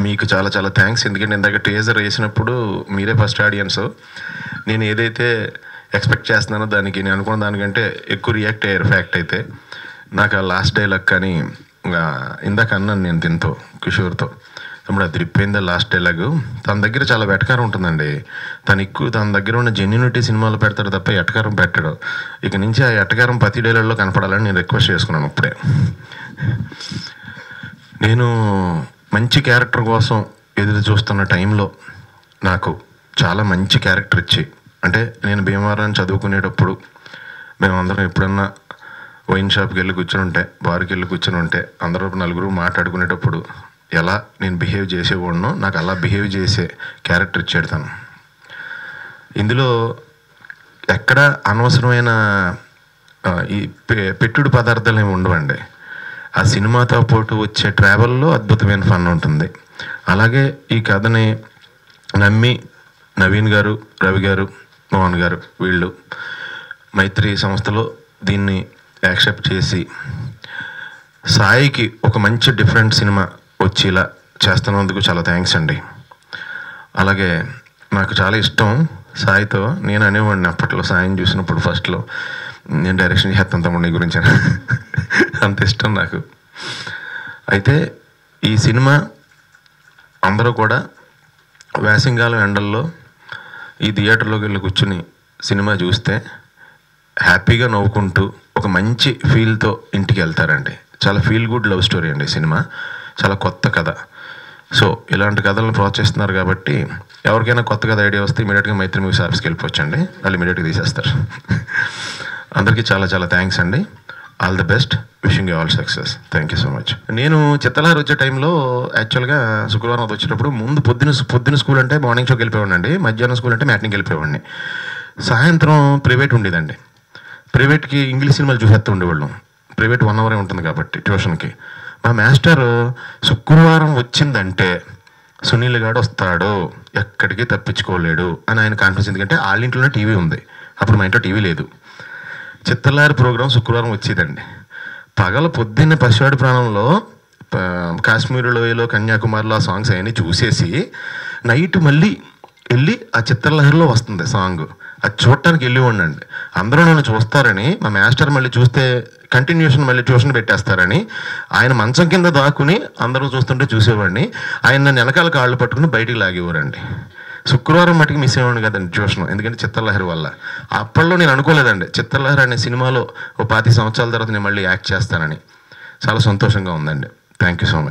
మీకు చాలా చాలా థ్యాంక్స్. ఎందుకంటే ఇందాక టీజర్ వేసినప్పుడు మీరే ఫస్ట్ ఆడియన్స్. నేను ఏదైతే ఎక్స్పెక్ట్ చేస్తున్నానో దానికి నేను అనుకున్న దానికంటే ఎక్కువ రియాక్ట్ అయ్యారు. ఫ్యాక్ట్ అయితే నాకు ఆ లాస్ట్ డైలాగ్ కానీ ఇందాక అన్నాను నేను దీంతో కిషోర్తో, తమ్ముడు అది రిప్పైందా లాస్ట్ డైలాగు. తన దగ్గర చాలా వెటకారం ఉంటుందండి. తన దగ్గర ఉన్న జెన్యూనిటీ సినిమాలో పెడతాడు తప్ప ఎటకారం పెట్టాడు. ఇక నుంచి ఆ ఎటకారం ప్రతి డైలాగ్లో కనపడాలని నేను రిక్వెస్ట్ చేసుకున్నాను. ఇప్పుడే నేను మంచి క్యారెక్టర్ కోసం ఎదురు చూస్తున్న టైంలో నాకు చాలా మంచి క్యారెక్టర్ ఇచ్చి, అంటే నేను భీమవరాన్ని చదువుకునేటప్పుడు మేమందరం ఎప్పుడన్నా వైన్ షాప్కి వెళ్ళి కూర్చొని ఉంటే, బార్కి వెళ్ళి కూర్చొని ఉంటే అందరూ నలుగురు మాట్లాడుకునేటప్పుడు ఎలా నేను బిహేవ్ చేసేవాడినో నాకు అలా బిహేవ్ చేసే క్యారెక్టర్ ఇచ్చాడు తను. ఇందులో ఎక్కడ అనవసరమైన ఈ పెట్టుడు పదార్థాలు ఏమి ఉండవండి. ఆ సినిమాతో పాటు వచ్చే ట్రావెల్లో అద్భుతమైన ఫన్ ఉంటుంది. అలాగే ఈ కథని నమ్మి నవీన్ గారు, రవి గారు, మోహన్ గారు వీళ్ళు మైత్రి సంస్థలో దీన్ని యాక్సెప్ట్ చేసి సాయికి ఒక మంచి డిఫరెంట్ సినిమా వచ్చేలా చేస్తున్నందుకు చాలా థ్యాంక్స్ అండి. అలాగే నాకు చాలా ఇష్టం సాయితో. నేను అనేవాడిని అప్పట్లో సాయిని చూసినప్పుడు ఫస్ట్లో, నేను డైరెక్షన్ చేస్తాను తమ్ముడు నీ గురించి అంత ఇష్టం నాకు. అయితే ఈ సినిమా అందరూ కూడా వేసంగాలం ఎండల్లో ఈ థియేటర్లోకి వెళ్ళి కూర్చుని సినిమా చూస్తే హ్యాపీగా నవ్వుకుంటూ ఒక మంచి ఫీల్తో ఇంటికి వెళ్తారండి. చాలా ఫీల్ గుడ్ లవ్ స్టోరీ అండి సినిమా. చాలా కొత్త కథ. సో ఇలాంటి కథలను ప్రోత్సహిస్తున్నారు కాబట్టి ఎవరికైనా కొత్త కథ ఐడియా వస్తే ఇమీడియట్గా మైత్రి మూవీస్ ఆఫీస్కి వెళ్ళిపోవచ్చండి, వాళ్ళు ఇమీడియట్గా తీసేస్తారు. అందరికీ చాలా చాలా థ్యాంక్స్ అండి. All the best, wishing you all success. Thank you so much. నేను చిత్తలహరి వచ్చే టైంలో యాక్చువల్గా శుక్రవారం అది వచ్చేటప్పుడు ముందు పొద్దున్న స్కూల్ అంటే మార్నింగ్ షోకి వెళ్ళిపోయాడు అండి, మధ్యాహ్నం స్కూల్ అంటే మ్యాట్నింగ్కి వెళ్ళిపోయాడిని. సాయంత్రం ప్రైవేట్ ఉండేదండి. ప్రైవేట్కి ఇంగ్లీష్ సినిమాలు చూసేస్తూ ఉండేవాళ్ళం. ప్రైవేట్ 1 అవరే ఉంటుంది కాబట్టి ట్యూషన్కి. మా మాస్టర్ శుక్రవారం వచ్చిందంటే సునీల్ గాడు వస్తాడు, ఎక్కడికి తప్పించుకోలేడు అని ఆయన కాన్ఫిడెన్స్. ఎందుకంటే వాళ్ళ ఇంట్లోనే టీవీ ఉంది, అప్పుడు మా ఇంట్లో టీవీ లేదు. చిత్తలహరి ప్రోగ్రాం శుక్రవారం వచ్చేదండి. పొద్దున్న పసివాడి ప్రాణంలో, కాశ్మీర్ లోయలో, కన్యాకుమారిలో ఆ సాంగ్స్ అవన్నీ చూసేసి నైట్ మళ్ళీ వెళ్ళి ఆ చిత్తలహరిలో వస్తుంది సాంగ్, అది చూడటానికి వెళ్ళి ఉండండి. అందరూ నన్ను చూస్తారని, మా మాస్టర్ మళ్ళీ చూస్తే కంటిన్యూషన్ మళ్ళీ ట్యూషన్ పెట్టేస్తారని ఆయన మంచం కింద దాక్కుని అందరూ చూస్తుంటే చూసేవాడిని. ఆయన నన్ను వెనకాల కాళ్ళు పట్టుకుని బయటికి లాగేవారండి. శుక్రవారం మటుకు మిస్ అయ్యేవాడిని కదండి ట్యూషన్, ఎందుకంటే చిత్తలహరి వల్ల. అప్పట్లో నేను అనుకోలేదండి చిత్తలహరి అనే సినిమాలో ఓ 25 సంవత్సరాల తర్వాత నేను మళ్ళీ యాక్ట్ చేస్తానని. చాలా సంతోషంగా ఉందండి. Thank you so much.